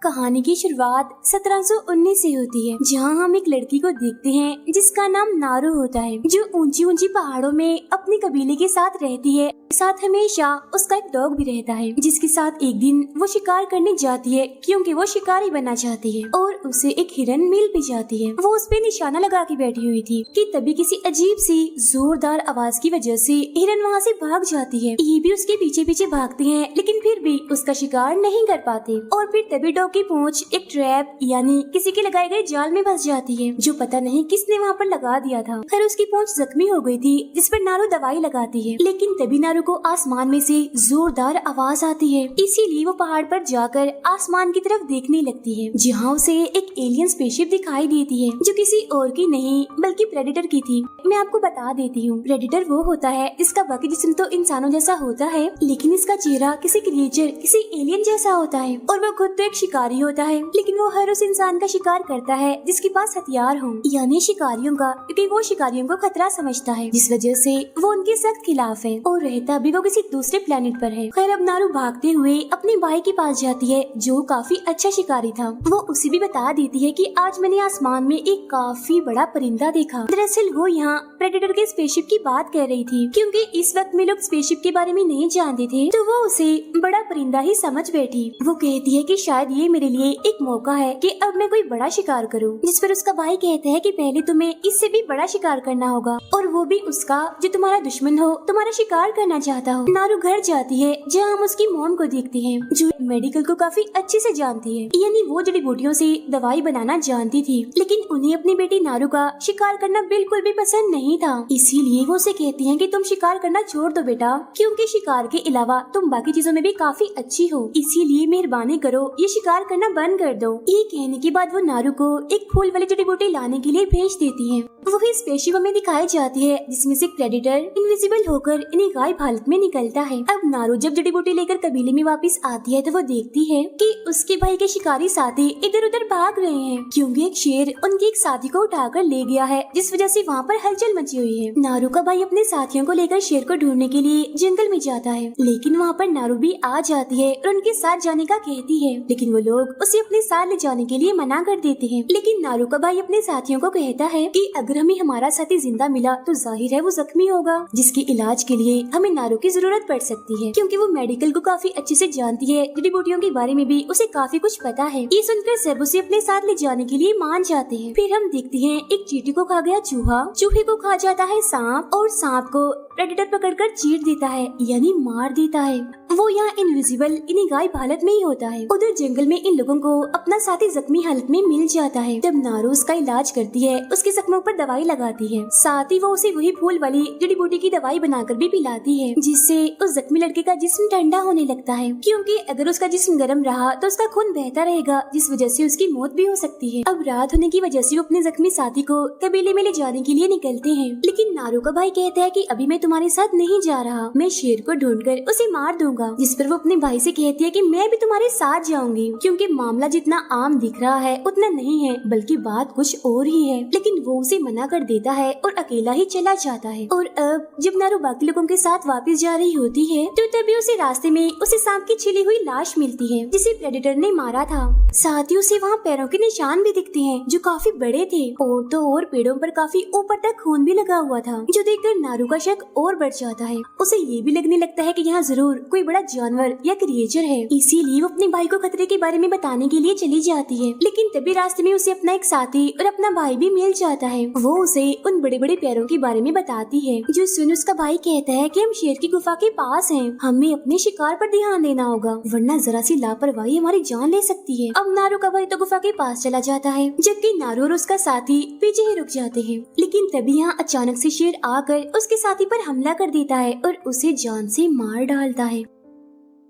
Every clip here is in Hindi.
कहानी की शुरुआत 1719 से होती है, जहां हम एक लड़की को देखते हैं जिसका नाम नारू होता है, जो ऊंची ऊंची पहाड़ों में अपने कबीले के साथ रहती है। साथ हमेशा उसका एक डॉग भी रहता है, जिसके साथ एक दिन वो शिकार करने जाती है क्योंकि वो शिकारी बनना चाहती है, और उसे एक हिरन मिल भी जाती है। वो उस पे निशाना लगा के बैठी हुई थी कि तभी किसी अजीब सी जोरदार आवाज की वजह से हिरन वहाँ से भाग जाती है। ये भी उसके पीछे पीछे भागते हैं, लेकिन फिर भी उसका शिकार नहीं कर पाते। और फिर तभी डॉग की पूंछ एक ट्रैप यानी किसी के लगाए गए जाल में फंस जाती है, जो पता नहीं किसने वहाँ पर लगा दिया था। फिर उसकी पूंछ जख्मी हो गई थी, जिस पर नारू दवाई लगाती है, लेकिन तभी नारू को आसमान में से जोरदार आवाज आती है। इसीलिए वो पहाड़ पर जाकर आसमान की तरफ देखने लगती है, जहाँ उसे एक एलियन स्पेसशिप दिखाई देती है, जो किसी और की नहीं बल्कि प्रेडेटर की थी। मैं आपको बता देती हूँ, प्रेडेटर वो होता है जिसका बाकी जिस्म तो इंसानों जैसा होता है, लेकिन इसका चेहरा किसी क्रिएचर, किसी एलियन जैसा होता है। और वो खुद तो एक शिकारी होता है, लेकिन वो हर उस इंसान का शिकार करता है जिसके पास हथियार हो, यानी शिकारियों का, क्योंकि वो शिकारियों को खतरा समझता है, जिस वजह से वो उनके सख्त खिलाफ है। और रहता भी वो किसी दूसरे प्लेनेट पर है। खैर, अब नारू भागते हुए अपने भाई के पास जाती है, जो काफी अच्छा शिकारी था। वो उसे भी बता देती है कि आज मैंने आसमान में एक काफी बड़ा परिंदा देखा। दरअसल वो यहाँ प्रेडेटर के स्पेसशिप की बात कर रही थी, क्योंकि इस वक्त में लोग स्पेसशिप के बारे में नहीं जानते थे, तो वो उसे बड़ा परिंदा ही समझ बैठी। वो कहती है कि शायद ये मेरे लिए एक मौका है कि अब मैं कोई बड़ा शिकार करूं। जिस पर उसका भाई कहता है कि पहले तुम्हें इससे भी बड़ा शिकार करना होगा, और वो भी उसका जो तुम्हारा दुश्मन हो, तुम्हारा शिकार करना चाहता हो। नारू घर जाती है, जहाँ हम उसकी मॉम को देखते हैं, जो मेडिकल को काफी अच्छे से जानती है, यानी वो जड़ी बूटियों से दवाई बनाना जानती थी। लेकिन उन्हें अपनी बेटी नारू का शिकार करना बिल्कुल भी पसंद नहीं था। इसीलिए वो उसे कहती है कि तुम शिकार करना छोड़ दो बेटा, क्योंकि शिकार के अलावा तुम बाकी चीजों में भी काफी अच्छी हो, इसीलिए मेहरबानी करो ये शिकार करना बंद कर दो। ये कहने के बाद वो नारू को एक फूल वाली जड़ी बूटी लाने के लिए भेज देती है। वही स्पेसशिप में दिखाई जाती है, जिसमें से प्रेडेटर इनविजिबल होकर इन्हें गायब हालत में निकलता है। अब नारू जब जड़ी बूटी लेकर कबीले में वापस आती है, तो वो देखती है कि उसके भाई के शिकारी साथी इधर उधर भाग रहे हैं, क्योंकि एक शेर उनके एक साथी को उठाकर ले गया है, जिस वजह से वहाँ पर हलचल मची हुई है। नारू का भाई अपने साथियों को लेकर शेर को ढूंढने के लिए जंगल में जाता है, लेकिन वहाँ पर नारू भी आ जाती है और उनके साथ जाने का कहती है, लेकिन वो लोग उसे अपने साथ ले जाने के लिए मना कर देते हैं। लेकिन नारू का भाई अपने साथियों को कहता है कि अगर हमें हमारा साथी जिंदा मिला तो जाहिर है वो जख्मी होगा, जिसके इलाज के लिए हमें नारू की जरूरत पड़ सकती है, क्योंकि वो मेडिकल को काफी अच्छे से जानती है, जड़ी बूटियों के बारे में भी उसे काफी कुछ पता है। ये सुनकर सब उसे अपने साथ ले जाने के लिए मान जाते हैं। फिर हम देखते हैं एक चींटी को खा गया चूहा, चूहे को खा जाता है सांप, और सांप को प्रेडेटर पकड़कर चीर देता है, यानी मार देता है। वो यहाँ इनविजिबल इन्हीं गायब हालत में ही होता है। उधर जंगल में इन लोगों को अपना साथी जख्मी हालत में मिल जाता है। जब नारू उसका इलाज करती है, उसके जख्मों पर दवाई लगाती है, साथ ही वो उसे वही फूल वाली जड़ी बूटी की दवाई बनाकर भी पिलाती है, जिससे उस जख्मी लड़के का जिस्म ठंडा होने लगता है, क्योंकि अगर उसका जिस्म गर्म रहा तो उसका खून बहता रहेगा, जिस वजह से उसकी मौत भी हो सकती है। अब रात होने की वजह से वो अपने जख्मी साथी को कबीले में ले जाने के लिए निकलते हैं, लेकिन नारू का भाई कहता है कि अभी मैं तुम्हारे साथ नहीं जा रहा, मैं शेर को ढूंढकर उसे मार दूंगा। जिस पर वो अपने भाई से कहती है कि मैं भी तुम्हारे साथ जाऊंगी, क्योंकि मामला जितना आम दिख रहा है उतना नहीं है, बल्कि बात कुछ और ही है। लेकिन वो उसे मना कर देता है और अकेला ही चला जाता है। और अब जब नारू बाकी लोगों के साथ वापस जा रही होती है, तो तभी उसे रास्ते में उसे सांप की छिली हुई लाश मिलती है, जिसे प्रेडेटर ने मारा था। साथ ही उसे वहाँ पैरों के निशान भी दिखते हैं, जो काफी बड़े थे, और तो और पेड़ों पर काफी ऊपर तक खून भी लगा हुआ था, जो देखकर नारू का शक और बढ़ जाता है। उसे ये भी लगने लगता है कि यहाँ जरूर कोई बड़ा जानवर या क्रिएचर है, इसीलिए वो अपने भाई को खतरे के बारे में बताने के लिए चली जाती है। लेकिन तभी रास्ते में उसे अपना एक साथी और अपना भाई भी मिल जाता है। वो उसे उन बड़े बड़े पैरों के बारे में बताती है, जो सुन उसका भाई कहता है कि हम शेर की गुफा के पास हैं, हमें अपने शिकार पर ध्यान देना होगा, वरना जरा सी लापरवाही हमारी जान ले सकती है। अब नारू का भाई तो गुफा के पास चला जाता है, जबकि नारू और उसका साथी पीछे ही रुक जाते हैं। लेकिन तभी यहाँ अचानक से शेर आकर उसके साथी पर हमला कर देता है और उसे जान से मार डालता है।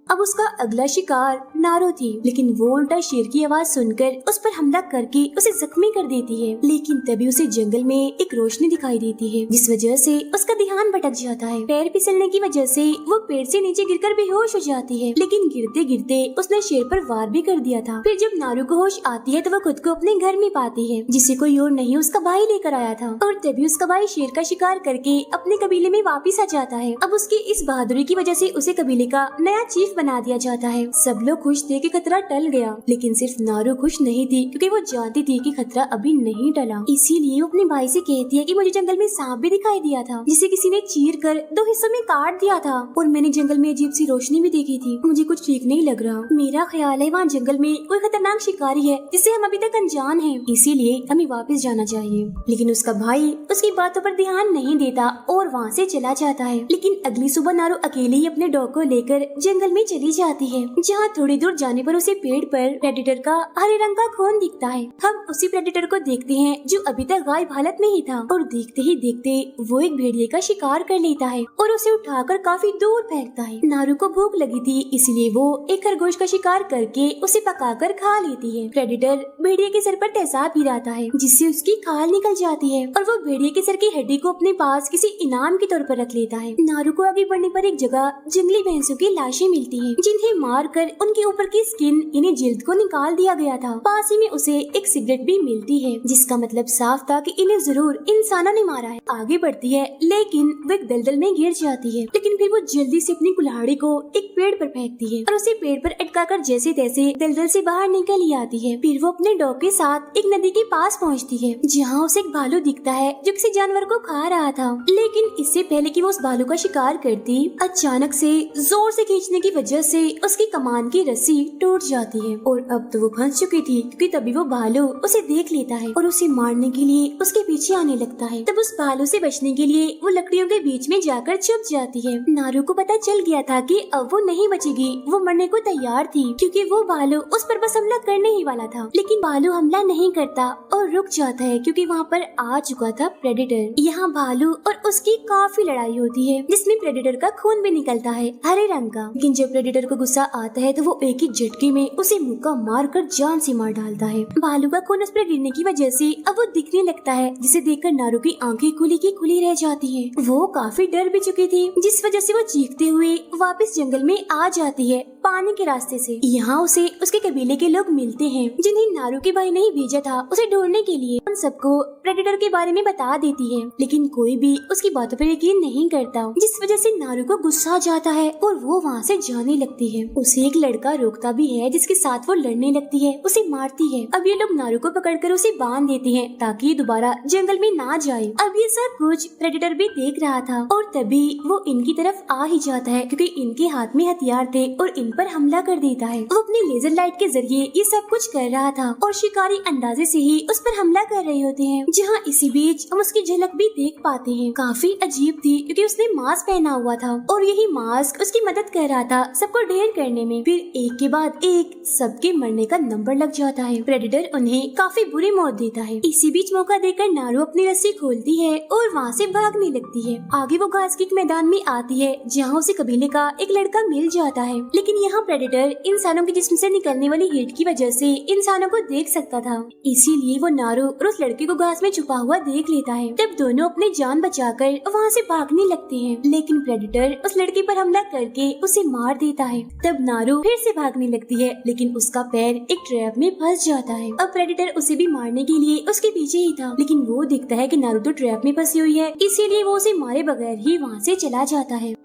अब उसका अगला शिकार नारू थी, लेकिन वो उल्टा शेर की आवाज सुनकर उस पर हमला करके उसे जख्मी कर देती है। लेकिन तभी उसे जंगल में एक रोशनी दिखाई देती है, जिस वजह से उसका ध्यान भटक जाता है। पैर फिसलने की वजह से वो पेड़ से नीचे गिरकर बेहोश हो जाती है, लेकिन गिरते गिरते उसने शेर पर वार भी कर दिया था। फिर जब नारू को होश आती है, तो वो खुद को अपने घर में पाती है, जिसे कोई और नहीं उसका भाई लेकर आया था। और तभी उसका भाई शेर का शिकार करके अपने कबीले में वापिस आ जाता है। अब उसकी इस बहादुरी की वजह से उसे कबीले का नया चीफ बना दिया जाता है। सब लोग खुश थे कि खतरा टल गया, लेकिन सिर्फ नारू खुश नहीं थी क्योंकि वो जानती थी कि खतरा अभी नहीं टला। इसीलिए वो अपने भाई से कहती है कि मुझे जंगल में सांप भी दिखाई दिया था जिसे किसी ने चीर कर 2 हिस्सों में काट दिया था, और मैंने जंगल में अजीब सी रोशनी भी देखी थी। मुझे कुछ ठीक नहीं लग रहा। मेरा ख्याल है वहाँ जंगल में कोई खतरनाक शिकारी है जिससे हम अभी तक अनजान हैं, इसीलिए हमें वापस जाना चाहिए। लेकिन उसका भाई उसकी बातों पर ध्यान नहीं देता और वहाँ से चला जाता है। लेकिन अगली सुबह नारू अकेले ही अपने डॉग को लेकर जंगल में चली जाती है, जहाँ थोड़ी दूर जाने पर उसे पेड़ पर प्रेडेटर का हरे रंग का खून दिखता है। हम उसी प्रेडेटर को देखते हैं जो अभी तक गायब हालत में ही था, और देखते ही देखते वो एक भेड़िए का शिकार कर लेता है और उसे उठाकर काफी दूर फेंकता है। नारू को भूख लगी थी, इसलिए वो एक खरगोश का शिकार करके उसे पकाकर खा लेती है। प्रेडेटर भेड़िए के सर पर तेजाब गिराता है जिससे उसकी खाल निकल जाती है, और वो भेड़िए के सर की हड्डी को अपने पास किसी इनाम के तौर पर रख लेता है। नारू को आगे बढ़ने पर एक जगह जंगली भैंसों की लाशें मिलती हैं, जिन्हें मारकर उनके ऊपर की स्किन यानी जिल्द को निकाल दिया गया था। पास ही में उसे एक सिगरेट भी मिलती है, जिसका मतलब साफ था कि इन्हें जरूर इंसानों ने मारा है। आगे बढ़ती है, लेकिन वो एक दलदल में गिर जाती है, लेकिन फिर वो जल्दी से अपनी कुल्हाड़ी को एक पेड़ पर फेंकती है और उसे पेड़ पर अटकाकर जैसे तैसे दलदल से बाहर निकल ही आती है। फिर वो अपने डॉग के साथ एक नदी के पास पहुँचती है, जहाँ उसे एक भालू दिखता है जो किसी जानवर को खा रहा था। लेकिन इससे पहले कि वो उस भालू का शिकार करती, अचानक से जोर से खींचने की वजह से उसकी कमान की रस्सी टूट जाती है, और अब तो वो फंस चुकी थी क्योंकि तभी वो भालू उसे देख लेता है और उसे मारने के लिए उसके पीछे आने लगता है। तब उस भालू से बचने के लिए वो लकड़ियों के बीच में जाकर छुप जाती है। नारू को पता चल गया था कि अब वो नहीं बचेगी, वो मरने को तैयार थी क्योंकि वो भालू उस पर बस हमला करने ही वाला था। लेकिन भालू हमला नहीं करता और रुक जाता है क्योंकि वहाँ पर आ चुका था प्रेडेटर। यहाँ भालू और उसकी काफी लड़ाई होती है, जिसमें प्रेडेटर का खून भी निकलता है हरे रंग का। लेकिन जब प्रेडेटर को गुस्सा आता है तो वो एक ही झटके में उसे मुक्का मारकर जान से मार डालता है। भालू का खून उस पर गिरने की वजह से अब वो दिखने लगता है, जिसे देखकर नारू की आंखें खुली की खुली रह जाती हैं। वो काफी डर भी चुकी थी, जिस वजह से वो चीखते हुए वापस जंगल में आ जाती है पानी के रास्ते से। यहाँ उसे उसके कबीले के लोग मिलते हैं, जिन्हें नारू के भाई ने ही भेजा था उसे ढूंढने के लिए। उन सबको प्रेडेटर के बारे में बता देती है, लेकिन कोई भी उसकी बातों पर यकीन नहीं करता, जिस वजह से नारू को गुस्सा आ जाता है और वो वहाँ से जाने लगती है। उसे एक लड़का रोकता भी है, जिसके साथ वो लड़ने लगती है, उसे मारती है। अब ये लोग नारू को पकड़कर उसे बांध देते हैं ताकि ये दोबारा जंगल में ना जाए। अब ये सब कुछ प्रेडेटर भी देख रहा था, और तभी वो इनकी तरफ आ ही जाता है क्योंकि इनके हाथ में हथियार थे और इन पर हमला कर देता है। वो अपने लेजर लाइट के जरिए ये सब कुछ कर रहा था और शिकारी अंदाजे से ही उस पर हमला कर रहे होते हैं। जहाँ इसी बीच हम उसकी झलक भी देख पाते हैं। काफी अजीब थी क्योंकि उसने मास्क पहना हुआ था और यही मास्क उसकी मदद कर रहा था सबको ढेर करने में। फिर एक के बाद एक सबके मरने का नंबर लग जाता है। प्रेडेटर उन्हें काफी बुरी मौत देता है। इसी बीच मौका देकर नारू अपनी रस्सी खोलती है और वहाँ से भागने लगती है। आगे वो घास के एक मैदान में आती है, जहाँ उसे कबीले का एक लड़का मिल जाता है। लेकिन यहाँ प्रेडेटर इंसानों के जिस्म से निकलने वाली हीट की वजह से इंसानों को देख सकता था, इसीलिए वो नारू और उस लड़के को घास में छुपा हुआ देख लेता है। तब दोनों अपनी जान बचाकर वहाँ से भागने लगते हैं, लेकिन प्रेडेटर उस लड़के पर हमला करके उसे मार देता है। तब नारू फिर से भागने लगती है, लेकिन उसका पैर एक ट्रैप में फंस जाता है। अब प्रेडेटर उसे भी मारने के लिए उसके पीछे ही था, लेकिन वो दिखता है कि नारू तो ट्रैप में फंसी हुई है, इसीलिए वो उसे मारे बगैर ही वहाँ से चला जाता है।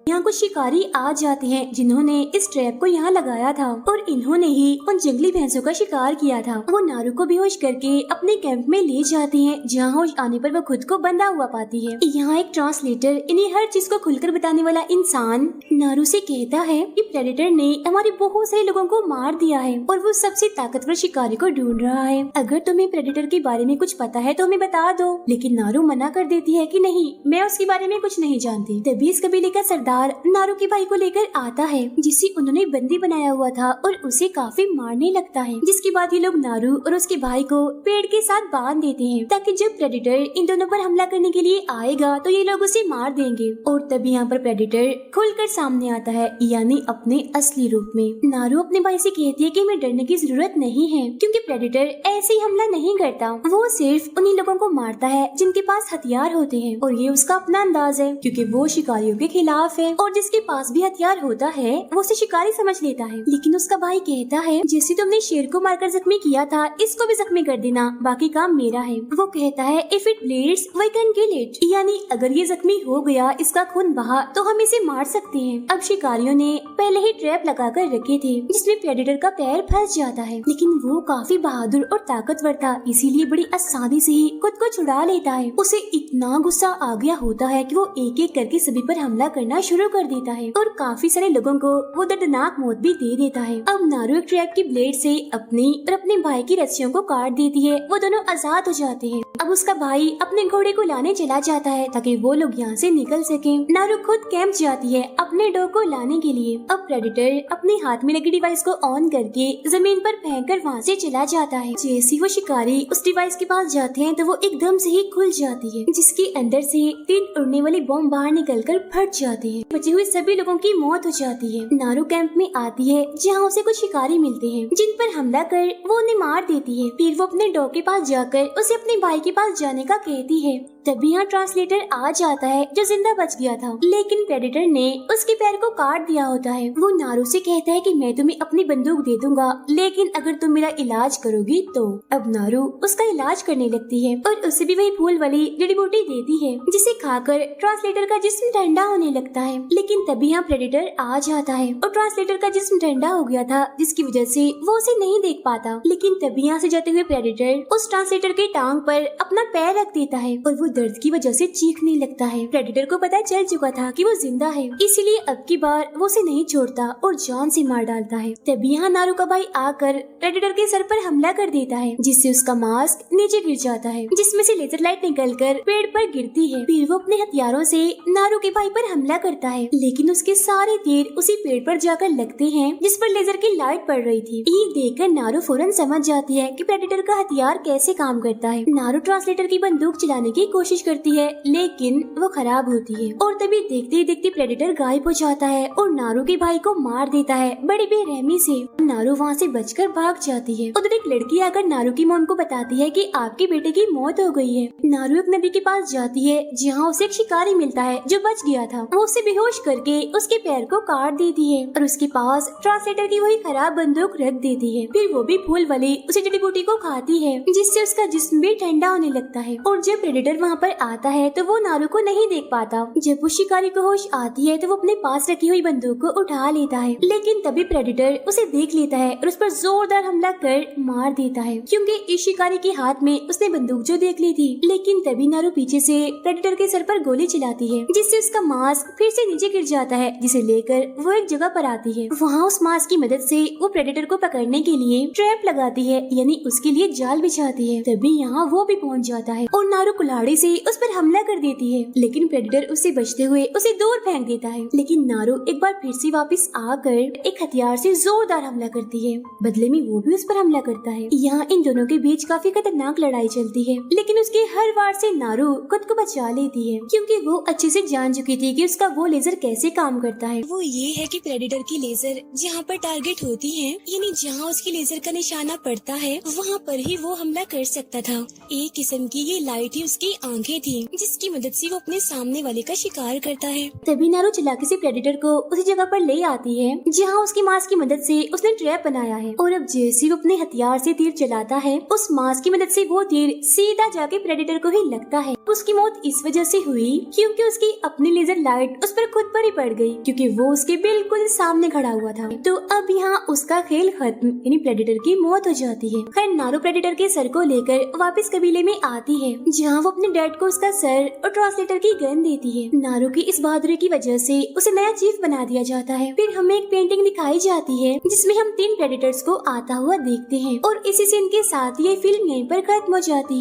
यहाँ कुछ शिकारी आ जाते हैं जिन्होंने इस ट्रैप को यहाँ लगाया था, और इन्होंने ही उन जंगली भैंसों का शिकार किया था। वो नारू को बेहोश करके अपने कैंप में ले जाते हैं, जहाँ होश आने पर वो खुद को बंधा हुआ पाती है। यहाँ एक ट्रांसलेटर इन्हें हर चीज को खुलकर बताने वाला इंसान नारू से कहता है कि प्रेडेटर ने हमारे बहुत सारे लोगों को मार दिया है और वो सबसे ताकतवर शिकारी को ढूंढ रहा है। अगर तुम्हें प्रेडेटर के बारे में कुछ पता है तो हमें बता दो। लेकिन नारू मना कर देती है कि नहीं, मैं उसके बारे में कुछ नहीं जानती। तभी इस कबीले का सरदार नारू के भाई को लेकर आता है, जिसे उन्होंने बंदी बनाया हुआ था, और उसे काफी मारने लगता है। जिसके बाद ये लोग नारू और उसके भाई को पेड़ के साथ बांध देते हैं, ताकि जब प्रेडेटर इन दोनों पर हमला करने के लिए आएगा तो ये लोग उसे मार देंगे। और तभी यहाँ पर प्रेडेटर खुलकर सामने आता है, यानी अपने असली रूप में। नारू अपने भाई से कहती है कि हमें डरने की जरूरत नहीं है, क्योंकि प्रेडेटर ऐसे ही हमला नहीं करता, वो सिर्फ उन्हीं लोगों को मारता है जिनके पास हथियार होते हैं, और ये उसका अपना अंदाज है क्योंकि वो शिकारियों के खिलाफ है। है और जिसके पास भी हथियार होता है वो उसे शिकारी समझ लेता है। लेकिन उसका भाई कहता है जैसे तुमने शेर को मारकर जख्मी किया था इसको भी जख्मी कर देना, बाकी काम मेरा है। वो कहता है if it bleeds we can kill it, यानी अगर ये जख्मी हो गया, इसका खून बहा तो हम इसे मार सकते हैं। अब शिकारियों ने पहले ही ट्रैप लगा कर रखे थे जिसमें प्रेडेटर का पैर फंस जाता है, लेकिन वो काफी बहादुर और ताकतवर था, इसीलिए बड़ी आसानी से ही खुद को छुड़ा लेता है। उसे इतना गुस्सा आ गया होता है कि वो एक एक करके सभी पर हमला करना शुरू कर देता है और काफी सारे लोगों को वो दर्दनाक मौत भी दे देता है। अब नारू एक ट्रैप की ब्लेड से अपनी और अपने भाई की रस्सियों को काट देती है, वो दोनों आजाद हो जाते हैं। अब उसका भाई अपने घोड़े को लाने चला जाता है ताकि वो लोग यहाँ से निकल सके। नारू खुद कैंप जाती है अपने डॉग को लाने के लिए। अब प्रेडेटर अपने हाथ में लगी डिवाइस को ऑन करके जमीन पर फेंककर वहाँ से चला जाता है। जैसे वो शिकारी उस डिवाइस के पास जाते हैं तो वो एकदम से ही खुल जाती है, जिसके अंदर से 3 उड़ने वाली बॉम्ब बाहर निकलकर फट जाते हैं। बचे हुए सभी लोगों की मौत हो जाती है। नारू कैंप में आती है जहाँ उसे कुछ शिकारी मिलते हैं जिन पर हमला कर वो उन्हें मार देती है। फिर वो अपने डॉग के पास जाकर उसे अपने भाई के पास जाने का कहती है। तभी यहाँ ट्रांसलेटर आ जाता है जो जिंदा बच गया था, लेकिन प्रेडेटर ने उसके पैर को काट दिया होता है। वो नारू से कहता है कि मैं तुम्हें अपनी बंदूक दे दूंगा, लेकिन अगर तुम मेरा इलाज करोगी तो। अब नारू उसका इलाज करने लगती है और उसे भी वही फूल वाली जड़ी बूटी देती है, जिसे खाकर ट्रांसलेटर का जिस्म ठंडा होने लगता है। लेकिन तभी यहाँ प्रेडेटर आ जाता है और ट्रांसलेटर का जिस्म ठंडा हो गया था, जिसकी वजह से वो उसे नहीं देख पाता। लेकिन तभी यहाँ से जाते हुए प्रेडेटर उस ट्रांसलेटर के टांग पर अपना पैर रख देता है और वो दर्द की वजह से चीखने लगता है। प्रेडेटर को पता चल चुका था कि वो जिंदा है, इसीलिए अब की बार वो उसे नहीं छोड़ता और जान से मार डालता है। तभी यहाँ नारू का भाई आकर प्रेडेटर के सर पर हमला कर देता है, जिससे उसका मास्क नीचे गिर जाता है, जिसमें से लेजर लाइट निकलकर पेड़ पर गिरती है। फिर वो अपने हथियारों से नारू के भाई पर हमला करता है, लेकिन उसके सारे तीर उसी पेड़ पर जाकर लगते हैं जिस पर लेजर की लाइट पड़ रही थी। ये देखकर नारू फौरन समझ जाती है कि प्रेडेटर का हथियार कैसे काम करता है। नारू ट्रांसलेटर की बंदूक चलाने की कोशिश करती है, लेकिन वो खराब होती है और तभी देखते ही देखते प्रेडेटर गायब हो जाता है और नारू के भाई को मार देता है बड़ी बेरहमी से। नारू वहाँ से बचकर भाग जाती है। उधर एक लड़की आकर नारू की मॉम को बताती है कि आपके बेटे की मौत हो गई है। नारू एक नदी के पास जाती है जहाँ उसे एक शिकारी मिलता है जो बच गया था। वो उसे बेहोश करके उसके पैर को काट देती है और उसके पास ट्रांसलेटर की वही खराब बंदूक रख देती है। फिर वो भी फूल वाली उसी जड़ी बूटी को खाती है, जिससे उसका जिस्म भी ठंडा होने लगता है। और जब प्रेडेटर वहाँ पर आता है तो वो नारू को नहीं देख पाता। जब उस शिकारी को होश आती है तो वो अपने पास रखी हुई बंदूक को उठा लेता है, लेकिन तभी प्रेडेटर उसे देख लेता है और उस पर जोरदार हमला कर मार देता है, क्योंकि इस शिकारी के हाथ में उसने बंदूक जो देख ली थी। लेकिन तभी नारू पीछे से प्रेडेटर के सर पर गोली चलाती है, जिससे उसका मास्क फिर से नीचे गिर जाता है, जिसे लेकर वो एक जगह पर आती है। वहाँ उस मास्क की मदद से वो प्रेडेटर को पकड़ने के लिए ट्रैप लगाती है, यानी उसके लिए जाल बिछाती है। तभी यहाँ वो भी पहुँच जाता है और नारू कुल्हाड़ी से उस पर हमला कर देती है, लेकिन प्रेडेटर उससे बचते हुए उसे दूर फेंक देता है। लेकिन नारू एक बार फिर से वापस आकर एक हथियार से जोरदार हमला करती है, बदले में वो भी उस पर हमला करता है। यहाँ इन दोनों के बीच काफी खतरनाक लड़ाई चलती है, लेकिन उसके हर वार से नारू खुद को बचा लेती है, क्योंकि वो अच्छे से जान चुकी थी कि उसका वो लेजर कैसे काम करता है। वो ये है कि प्रेडेटर की लेजर जहाँ पर टारगेट होती है, यानी जहाँ उसकी लेजर का निशाना पड़ता है, वहाँ पर ही वो हमला कर सकता था। एक किस्म की ये लाइट ही उसकी आंखें थी, जिसकी मदद से वो अपने सामने वाले का शिकार करता है। तभी नारू चालाकी से प्रेडेटर को उसी जगह पर ले आती है जहाँ उसकी मास्क की मदद से उसने ट्रैप बनाया है, और अब जैसे वो अपने हथियार से तीर चलाता है, उस मास्क की मदद से वो तीर सीधा जाके प्रेडेटर को ही लगता है। उसकी मौत इस वजह से हुई क्योंकि उसकी अपनी लेजर लाइट उस पर खुद पर ही पड़ गई, क्योंकि वो उसके बिल्कुल सामने खड़ा हुआ था। तो अब यहाँ उसका खेल खत्म, यानी प्रेडेटर की मौत हो जाती है। खैर नारू प्रेडेटर के सर को लेकर वापस कबीले में आती है, जहाँ वो अपने डैड को उसका सर और ट्रांसलेटर की गन देती है। नारू की इस बहादुरी की वजह से उसे नया चीफ बना दिया जाता है। फिर हमें एक पेंटिंग दिखाई जाती है जिसमें हम 3 प्रेडेटर्स को आता हुआ देखते हैं, और इसी सीन के साथ ये फिल्म यहीं पर खत्म हो जाती है।